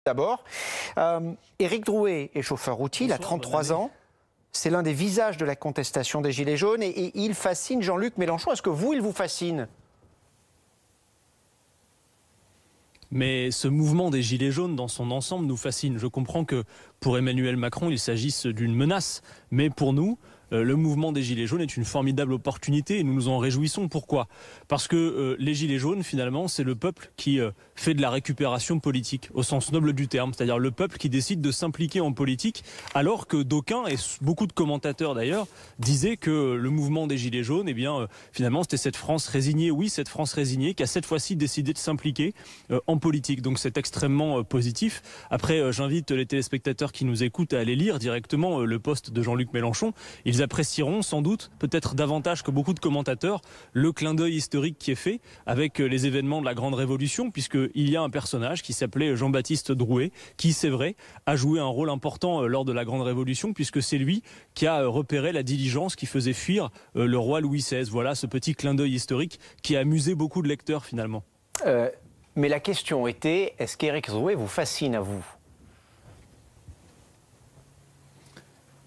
D'abord, Éric Drouet est chauffeur routier, il a 33 ans. C'est l'un des visages de la contestation des Gilets jaunes et il fascine Jean-Luc Mélenchon. Est-ce que vous, il vous fascine ? Mais ce mouvement des Gilets jaunes dans son ensemble nous fascine. Je comprends que pour Emmanuel Macron, il s'agisse d'une menace. Mais pour nous, le mouvement des Gilets jaunes est une formidable opportunité et nous nous en réjouissons. Pourquoi ? Parce que les Gilets jaunes, finalement, c'est le peuple qui fait de la récupération politique, au sens noble du terme. C'est-à-dire le peuple qui décide de s'impliquer en politique, alors que d'aucuns, et beaucoup de commentateurs d'ailleurs, disaient que le mouvement des Gilets jaunes, eh bien, finalement, c'était cette France résignée. Oui, cette France résignée qui a cette fois-ci décidé de s'impliquer en politique. Donc c'est extrêmement positif. Après, j'invite les téléspectateurs qui nous écoutent à aller lire directement le post de Jean-Luc Mélenchon. Ils apprécieront sans doute, peut-être davantage que beaucoup de commentateurs, le clin d'œil historique qui est fait avec les événements de la Grande Révolution, puisqu'il y a un personnage qui s'appelait Jean-Baptiste Drouet, qui, c'est vrai, a joué un rôle important lors de la Grande Révolution, puisque c'est lui qui a repéré la diligence qui faisait fuir le roi Louis XVI. Voilà ce petit clin d'œil historique qui a amusé beaucoup de lecteurs finalement. Mais la question était, est-ce qu'Éric Drouet vous fascine à vous ?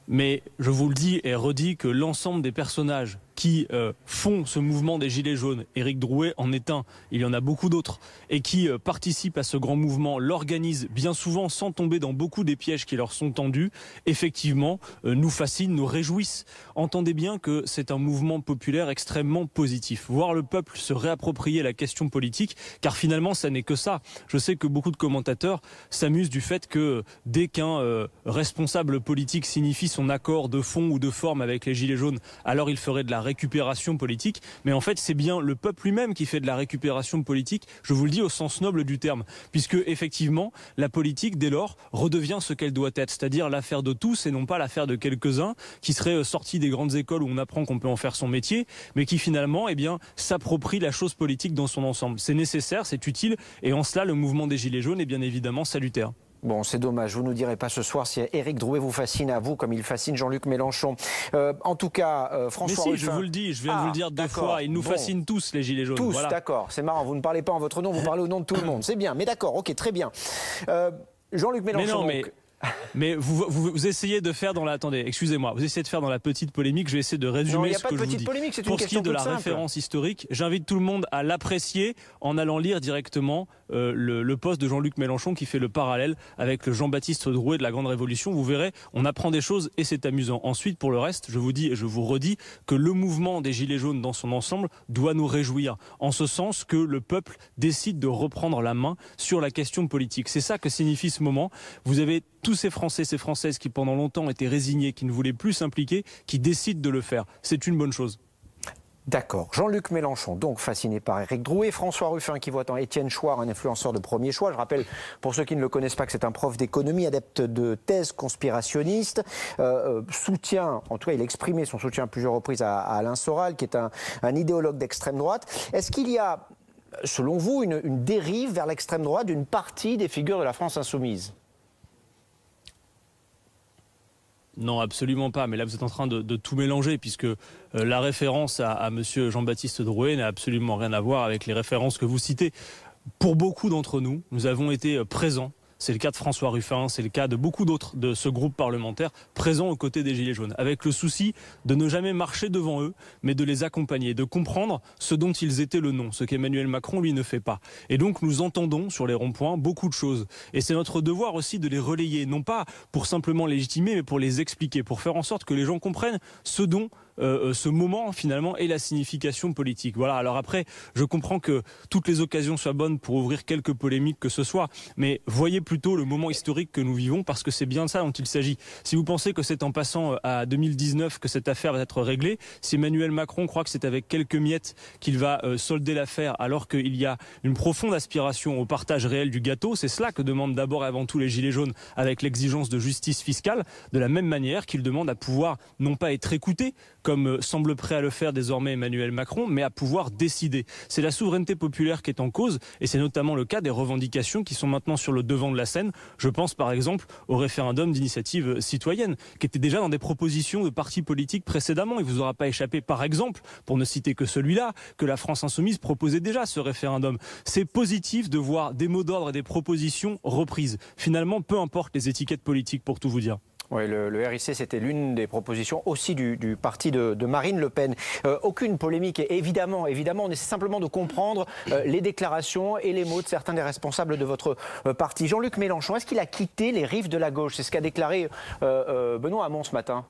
Mais je vous le dis et redis que l'ensemble des personnages qui font ce mouvement des Gilets jaunes, Éric Drouet en est un, il y en a beaucoup d'autres, et qui participent à ce grand mouvement, l'organisent bien souvent sans tomber dans beaucoup des pièges qui leur sont tendus, effectivement, nous fascinent, nous réjouissent. Entendez bien que c'est un mouvement populaire extrêmement positif. Voir le peuple se réapproprier la question politique, car finalement, ça n'est que ça. Je sais que beaucoup de commentateurs s'amusent du fait que dès qu'un responsable politique signifie son accord de fond ou de forme avec les Gilets jaunes, alors il ferait de la récupération politique, mais en fait c'est bien le peuple lui-même qui fait de la récupération politique, je vous le dis au sens noble du terme, puisque effectivement la politique dès lors redevient ce qu'elle doit être, c'est-à-dire l'affaire de tous et non pas l'affaire de quelques-uns qui seraient sortis des grandes écoles où on apprend qu'on peut en faire son métier, mais qui finalement s'approprient la chose politique dans son ensemble. C'est nécessaire, c'est utile, et en cela le mouvement des Gilets jaunes est bien évidemment salutaire. Bon, c'est dommage, vous ne nous direz pas ce soir si Éric Drouet vous fascine à vous comme il fascine Jean-Luc Mélenchon. En tout cas, François Ruffin... Mais si, je vous le dis, je viens de vous le dire 2 fois, ils nous fascinent tous les Gilets jaunes. Tous, voilà. D'accord, c'est marrant, vous ne parlez pas en votre nom, vous parlez au nom de tout le monde, c'est bien, mais d'accord, ok, très bien. Jean-Luc Mélenchon... Mais vous essayez de faire dans la... Attendez, excusez-moi. Vous essayez de faire dans la petite polémique. Je vais essayer de résumer ce que je vous dis. Non, il n'y a pas de petite polémique, c'est une question toute simple. Pour ce qui est de la référence historique, j'invite tout le monde à l'apprécier en allant lire directement le post de Jean-Luc Mélenchon qui fait le parallèle avec le Jean-Baptiste Drouet de la Grande Révolution. Vous verrez, on apprend des choses et c'est amusant. Ensuite, pour le reste, je vous dis et je vous redis que le mouvement des Gilets jaunes dans son ensemble doit nous réjouir. En ce sens que le peuple décide de reprendre la main sur la question politique. C'est ça que signifie ce moment. Vous avez tous ces Français, ces Françaises qui pendant longtemps étaient résignés, qui ne voulaient plus s'impliquer, qui décident de le faire. C'est une bonne chose. D'accord. Jean-Luc Mélenchon, donc fasciné par Éric Drouet. François Ruffin qui voit en Étienne Chouard un influenceur de premier choix. Je rappelle, pour ceux qui ne le connaissent pas, que c'est un prof d'économie, adepte de thèses conspirationnistes. Soutien, en tout cas il a exprimé son soutien à plusieurs reprises à Alain Soral, qui est un idéologue d'extrême droite. Est-ce qu'il y a, selon vous, une dérive vers l'extrême droite d'une partie des figures de la France insoumise ? Non, absolument pas. Mais là, vous êtes en train de tout mélanger, puisque la référence à monsieur Jean-Baptiste Drouet n'a absolument rien à voir avec les références que vous citez. Pour beaucoup d'entre nous, nous avons été présents. C'est le cas de François Ruffin, c'est le cas de beaucoup d'autres de ce groupe parlementaire présents aux côtés des Gilets jaunes, avec le souci de ne jamais marcher devant eux, mais de les accompagner, de comprendre ce dont ils étaient le nom, ce qu'Emmanuel Macron, lui, ne fait pas. Et donc, nous entendons sur les ronds-points beaucoup de choses. Et c'est notre devoir aussi de les relayer, non pas pour simplement légitimer, mais pour les expliquer, pour faire en sorte que les gens comprennent ce dont ce moment finalement est la signification politique. Voilà. Alors après, je comprends que toutes les occasions soient bonnes pour ouvrir quelques polémiques que ce soit, mais voyez plutôt le moment historique que nous vivons, parce que c'est bien de ça dont il s'agit. Si vous pensez que c'est en passant à 2019 que cette affaire va être réglée, si Emmanuel Macron croit que c'est avec quelques miettes qu'il va solder l'affaire, alors qu'il y a une profonde aspiration au partage réel du gâteau, c'est cela que demandent d'abord et avant tout les Gilets jaunes, avec l'exigence de justice fiscale, de la même manière qu'ils demandent à pouvoir non pas être écoutés, comme comme semble prêt à le faire désormais Emmanuel Macron, mais à pouvoir décider. C'est la souveraineté populaire qui est en cause, et c'est notamment le cas des revendications qui sont maintenant sur le devant de la scène. Je pense par exemple au référendum d'initiative citoyenne, qui était déjà dans des propositions de partis politiques précédemment. Il ne vous aura pas échappé, par exemple, pour ne citer que celui-là, que la France Insoumise proposait déjà ce référendum. C'est positif de voir des mots d'ordre et des propositions reprises. Finalement, peu importe les étiquettes politiques, pour tout vous dire. Oui, le RIC, c'était l'une des propositions aussi du parti de Marine Le Pen. Aucune polémique, évidemment, on essaie simplement de comprendre les déclarations et les mots de certains des responsables de votre parti. Jean-Luc Mélenchon, est-ce qu'il a quitté les rives de la gauche? C'est ce qu'a déclaré Benoît Hamon ce matin.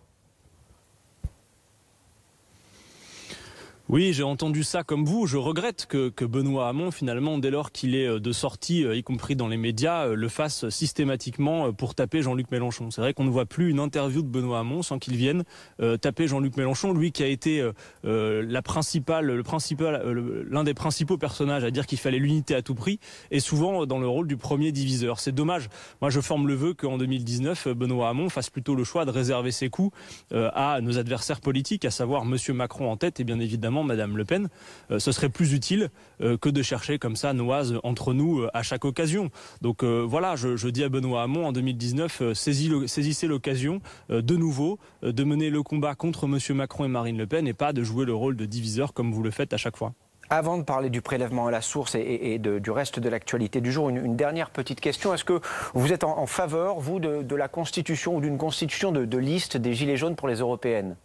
Oui, j'ai entendu ça comme vous. Je regrette que Benoît Hamon, finalement, dès lors qu'il est de sortie, y compris dans les médias, le fasse systématiquement pour taper Jean-Luc Mélenchon. C'est vrai qu'on ne voit plus une interview de Benoît Hamon sans qu'il vienne taper Jean-Luc Mélenchon, lui qui a été l'un des principaux personnages à dire qu'il fallait l'unité à tout prix, et souvent dans le rôle du premier diviseur. C'est dommage. Moi, je forme le vœu qu'en 2019, Benoît Hamon fasse plutôt le choix de réserver ses coups à nos adversaires politiques, à savoir Monsieur Macron en tête et bien évidemment Madame Le Pen. Ce serait plus utile que de chercher comme ça noise entre nous à chaque occasion. Donc voilà, je dis à Benoît Hamon en 2019, saisissez l'occasion de nouveau de mener le combat contre Monsieur Macron et Marine Le Pen et pas de jouer le rôle de diviseur comme vous le faites à chaque fois. Avant de parler du prélèvement à la source et du reste de l'actualité du jour, une dernière petite question. Est-ce que vous êtes en faveur, vous, de la constitution ou d'une constitution de liste des Gilets jaunes pour les européennes ?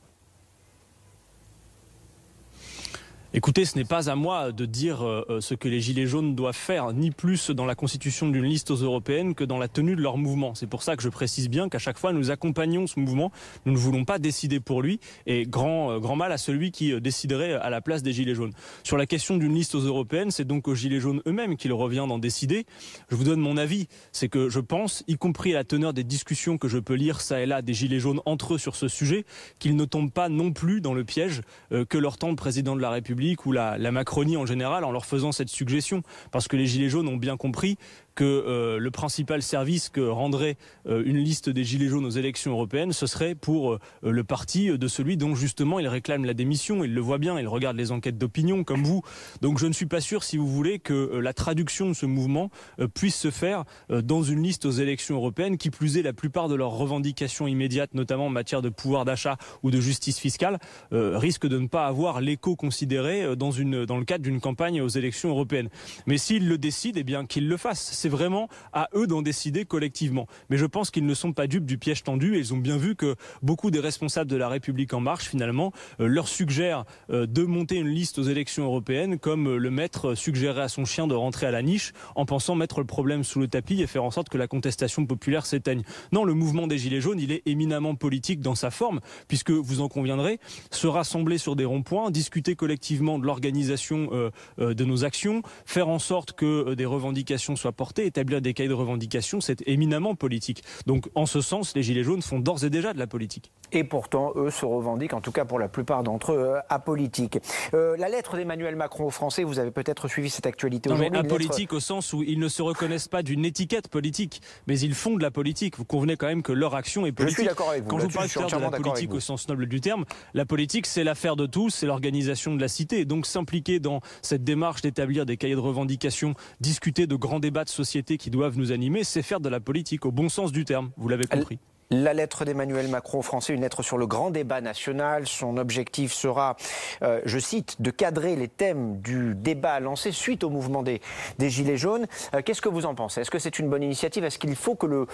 Écoutez, ce n'est pas à moi de dire ce que les Gilets jaunes doivent faire, ni plus dans la constitution d'une liste aux européennes que dans la tenue de leur mouvement. C'est pour ça que je précise bien qu'à chaque fois nous accompagnons ce mouvement. Nous ne voulons pas décider pour lui, et grand mal à celui qui déciderait à la place des Gilets jaunes. Sur la question d'une liste aux européennes, c'est donc aux Gilets jaunes eux-mêmes qu'il revient d'en décider. Je vous donne mon avis, c'est que je pense, y compris à la teneur des discussions que je peux lire ça et là des Gilets jaunes entre eux sur ce sujet, qu'ils ne tombent pas non plus dans le piège que leur tend le président de la République ou la Macronie en général en leur faisant cette suggestion. Parce que les Gilets jaunes ont bien compris que le principal service que rendrait une liste des Gilets jaunes aux élections européennes, ce serait pour le parti de celui dont justement il réclame la démission. Il le voit bien, il regarde les enquêtes d'opinion comme vous. Donc je ne suis pas sûr, si vous voulez, que la traduction de ce mouvement puisse se faire dans une liste aux élections européennes. Qui plus est, la plupart de leurs revendications immédiates, notamment en matière de pouvoir d'achat ou de justice fiscale, risquent de ne pas avoir l'écho considéré dans le cadre d'une campagne aux élections européennes. Mais s'ils le décident, eh bien qu'ils le fassent. C'est vraiment à eux d'en décider collectivement. Mais je pense qu'ils ne sont pas dupes du piège tendu et ils ont bien vu que beaucoup des responsables de la République en marche, finalement, leur suggèrent de monter une liste aux élections européennes comme le maître suggérait à son chien de rentrer à la niche en pensant mettre le problème sous le tapis et faire en sorte que la contestation populaire s'éteigne. Non, le mouvement des Gilets jaunes, il est éminemment politique dans sa forme, puisque, vous en conviendrez, se rassembler sur des ronds-points, discuter collectivement de l'organisation de nos actions, faire en sorte que des revendications soient portées, établir des cahiers de revendications, c'est éminemment politique. Donc en ce sens, les Gilets jaunes font d'ores et déjà de la politique. Et pourtant, eux se revendiquent, en tout cas pour la plupart d'entre eux, apolitiques. La lettre d'Emmanuel Macron aux Français, vous avez peut-être suivi cette actualité aujourd'hui. Non mais apolitique au sens où ils ne se reconnaissent pas d'une étiquette politique, mais ils font de la politique. Vous convenez quand même que leur action est politique. Je suis d'accord avec vous. Quand je vous parle de la politique au sens noble du terme, la politique c'est l'affaire de tous, c'est l'organisation de la cité. Donc s'impliquer dans cette démarche d'établir des cahiers de revendications, discuter de grands débats de société qui doivent nous animer, c'est faire de la politique au bon sens du terme, vous l'avez compris. La lettre d'Emmanuel Macron aux Français, une lettre sur le grand débat national. Son objectif sera, je cite, de cadrer les thèmes du débat lancé suite au mouvement des Gilets jaunes. Qu'est-ce que vous en pensez? Est-ce que c'est une bonne initiative? Est-ce qu'il faut que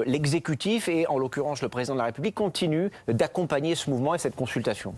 l'exécutif, et en l'occurrence le président de la République, continue d'accompagner ce mouvement et cette consultation?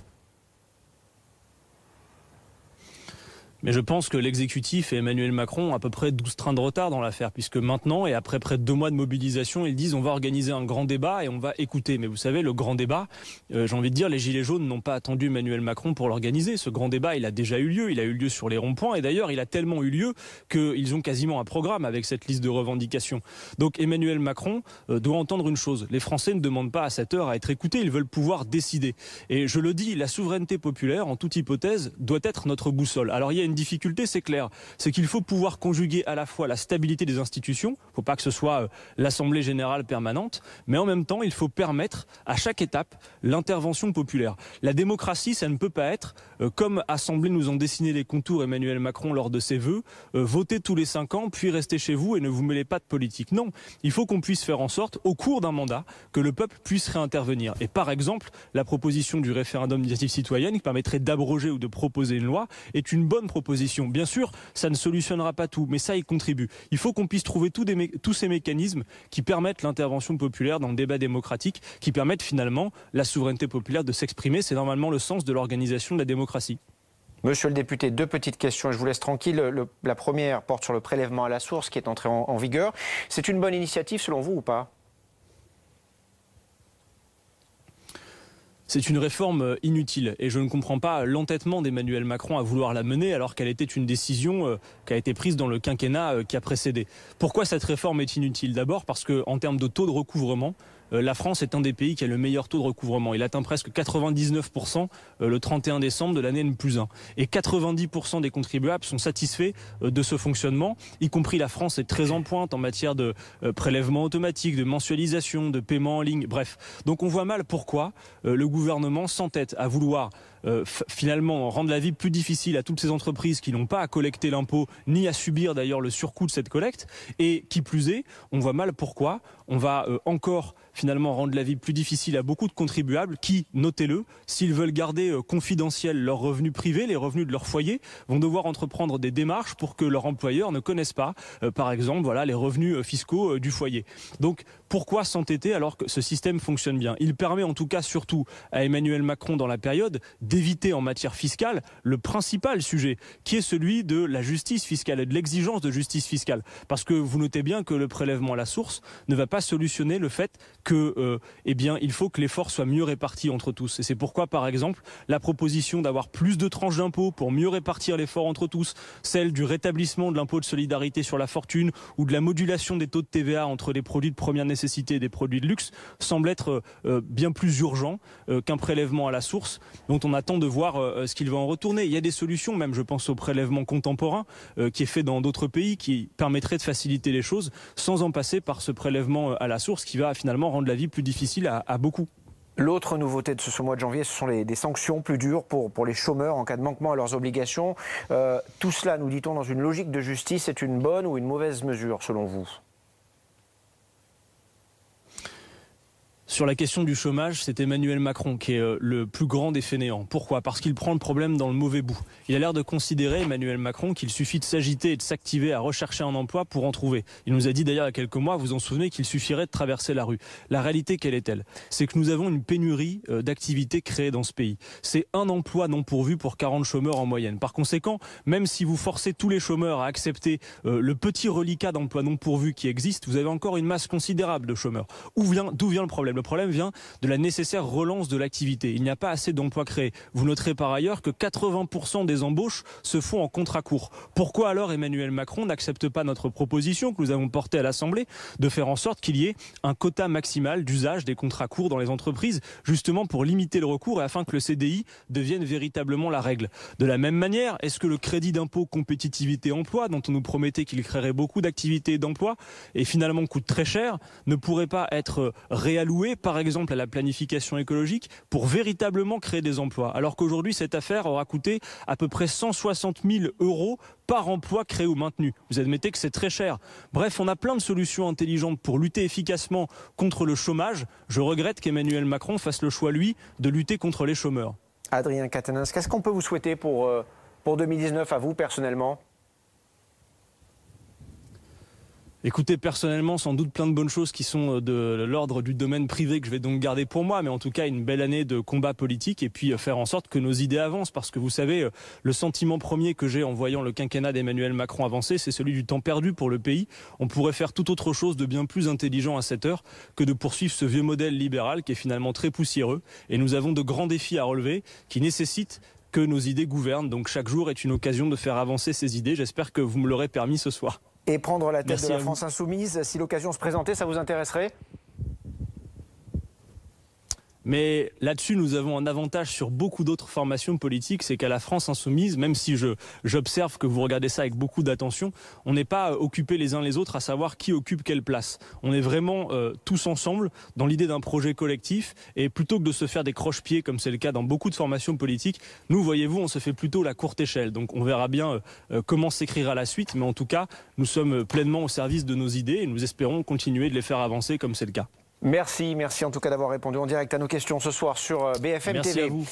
Mais je pense que l'exécutif et Emmanuel Macron ont à peu près 12 trains de retard dans l'affaire, puisque maintenant, et après près de 2 mois de mobilisation, ils disent on va organiser un grand débat et on va écouter. Mais vous savez, le grand débat, j'ai envie de dire, les Gilets jaunes n'ont pas attendu Emmanuel Macron pour l'organiser. Ce grand débat, il a déjà eu lieu, il a eu lieu sur les ronds-points, et d'ailleurs, il a tellement eu lieu qu'ils ont quasiment un programme avec cette liste de revendications. Donc Emmanuel Macron doit entendre une chose, les Français ne demandent pas à cette heure à être écoutés, ils veulent pouvoir décider. Et je le dis, la souveraineté populaire, en toute hypothèse, doit être notre boussole. Alors il y a une une difficulté, c'est clair. C'est qu'il faut pouvoir conjuguer à la fois la stabilité des institutions, il ne faut pas que ce soit l'Assemblée générale permanente, mais en même temps, il faut permettre à chaque étape l'intervention populaire. La démocratie, ça ne peut pas être, comme a semblé nous en dessiner les contours Emmanuel Macron lors de ses vœux, voter tous les 5 ans, puis rester chez vous et ne vous mêlez pas de politique. Non, il faut qu'on puisse faire en sorte, au cours d'un mandat, que le peuple puisse réintervenir. Et par exemple, la proposition du référendum d'initiative citoyenne qui permettrait d'abroger ou de proposer une loi est une bonne proposition. Bien sûr, ça ne solutionnera pas tout, mais ça y contribue. Il faut qu'on puisse trouver tous ces mécanismes qui permettent l'intervention populaire dans le débat démocratique, qui permettent finalement la souveraineté populaire de s'exprimer. C'est normalement le sens de l'organisation de la démocratie. Monsieur le député, 2 petites questions et je vous laisse tranquille. La première porte sur le prélèvement à la source qui est entré en vigueur. C'est une bonne initiative selon vous ou pas ? C'est une réforme inutile et je ne comprends pas l'entêtement d'Emmanuel Macron à vouloir la mener alors qu'elle était une décision qui a été prise dans le quinquennat qui a précédé. Pourquoi cette réforme est inutile ? D'abord parce qu'en termes de taux de recouvrement, la France est un des pays qui a le meilleur taux de recouvrement. Il atteint presque 99% le 31 décembre de l'année N+1. Et 90% des contribuables sont satisfaits de ce fonctionnement, y compris la France est très en pointe en matière de prélèvement automatique, de mensualisation, de paiement en ligne, bref. Donc on voit mal pourquoi le gouvernement s'entête à vouloir finalement rendre la vie plus difficile à toutes ces entreprises qui n'ont pas à collecter l'impôt, ni à subir d'ailleurs le surcoût de cette collecte. Et qui plus est, on voit mal pourquoi on va encore finalement rendre la vie plus difficile à beaucoup de contribuables qui, notez-le, s'ils veulent garder confidentiels leurs revenus privés, les revenus de leur foyer, vont devoir entreprendre des démarches pour que leur employeur ne connaisse pas, par exemple, voilà, les revenus fiscaux du foyer. Donc, pourquoi s'entêter alors que ce système fonctionne bien ? Il permet en tout cas surtout à Emmanuel Macron dans la période d'éviter en matière fiscale le principal sujet, qui est celui de la justice fiscale et de l'exigence de justice fiscale. Parce que vous notez bien que le prélèvement à la source ne va pas solutionner le fait que, eh bien, il faut que l'effort soit mieux réparti entre tous. Et c'est pourquoi, par exemple, la proposition d'avoir plus de tranches d'impôts pour mieux répartir l'effort entre tous, celle du rétablissement de l'impôt de solidarité sur la fortune ou de la modulation des taux de TVA entre les produits de première nécessité et des produits de luxe, semble être bien plus urgent qu'un prélèvement à la source dont on attend de voir ce qu'il va en retourner. Il y a des solutions, même je pense au prélèvement contemporain qui est fait dans d'autres pays, qui permettrait de faciliter les choses sans en passer par ce prélèvement à la source qui va finalement rendre la vie plus difficile à beaucoup. L'autre nouveauté de ce mois de janvier, ce sont des sanctions plus dures pour les chômeurs en cas de manquement à leurs obligations. Tout cela, nous dit-on, dans une logique de justice, est une bonne ou une mauvaise mesure selon vous ? Sur la question du chômage, c'est Emmanuel Macron qui est le plus grand des fainéants. Pourquoi ? Parce qu'il prend le problème dans le mauvais bout. Il a l'air de considérer, Emmanuel Macron, qu'il suffit de s'agiter et de s'activer à rechercher un emploi pour en trouver. Il nous a dit d'ailleurs il y a quelques mois, vous vous en souvenez, qu'il suffirait de traverser la rue. La réalité, quelle est-elle ? C'est que nous avons une pénurie d'activités créées dans ce pays. C'est un emploi non pourvu pour 40 chômeurs en moyenne. Par conséquent, même si vous forcez tous les chômeurs à accepter le petit reliquat d'emplois non pourvus qui existe, vous avez encore une masse considérable de chômeurs. D'où vient le problème ? Le problème vient de la nécessaire relance de l'activité. Il n'y a pas assez d'emplois créés. Vous noterez par ailleurs que 80% des embauches se font en contrat court. Pourquoi alors Emmanuel Macron n'accepte pas notre proposition que nous avons portée à l'Assemblée de faire en sorte qu'il y ait un quota maximal d'usage des contrats courts dans les entreprises, justement pour limiter le recours et afin que le CDI devienne véritablement la règle. De la même manière, est-ce que le crédit d'impôt compétitivité emploi, dont on nous promettait qu'il créerait beaucoup d'activités et d'emplois, et finalement coûte très cher, ne pourrait pas être réalloué par exemple à la planification écologique pour véritablement créer des emplois, alors qu'aujourd'hui cette affaire aura coûté à peu près 160 000 € par emploi créé ou maintenu. Vous admettez que c'est très cher. Bref, on a plein de solutions intelligentes pour lutter efficacement contre le chômage. Je regrette qu'Emmanuel Macron fasse le choix, lui, de lutter contre les chômeurs. Adrien Quatennens, qu'est-ce qu'on peut vous souhaiter pour 2019 à vous personnellement ? Écoutez, personnellement, sans doute plein de bonnes choses qui sont de l'ordre du domaine privé que je vais donc garder pour moi, mais en tout cas une belle année de combat politique et puis faire en sorte que nos idées avancent, parce que vous savez, le sentiment premier que j'ai en voyant le quinquennat d'Emmanuel Macron avancer, c'est celui du temps perdu pour le pays. On pourrait faire tout autre chose de bien plus intelligent à cette heure que de poursuivre ce vieux modèle libéral qui est finalement très poussiéreux, et nous avons de grands défis à relever qui nécessitent que nos idées gouvernent, donc chaque jour est une occasion de faire avancer ces idées. J'espère que vous me l'aurez permis ce soir. Et prendre la tête Merci de la à vous. France insoumise, si l'occasion se présentait, ça vous intéresserait ? Mais là-dessus, nous avons un avantage sur beaucoup d'autres formations politiques, c'est qu'à la France insoumise, même si j'observe que vous regardez ça avec beaucoup d'attention, on n'est pas occupés les uns les autres à savoir qui occupe quelle place. On est vraiment tous ensemble dans l'idée d'un projet collectif, et plutôt que de se faire des croche-pieds, comme c'est le cas dans beaucoup de formations politiques, nous, voyez-vous, on se fait plutôt la courte échelle. Donc on verra bien comment s'écrira la suite, mais en tout cas, nous sommes pleinement au service de nos idées et nous espérons continuer de les faire avancer comme c'est le cas. Merci en tout cas d'avoir répondu en direct à nos questions ce soir sur BFM Merci TV. à vous.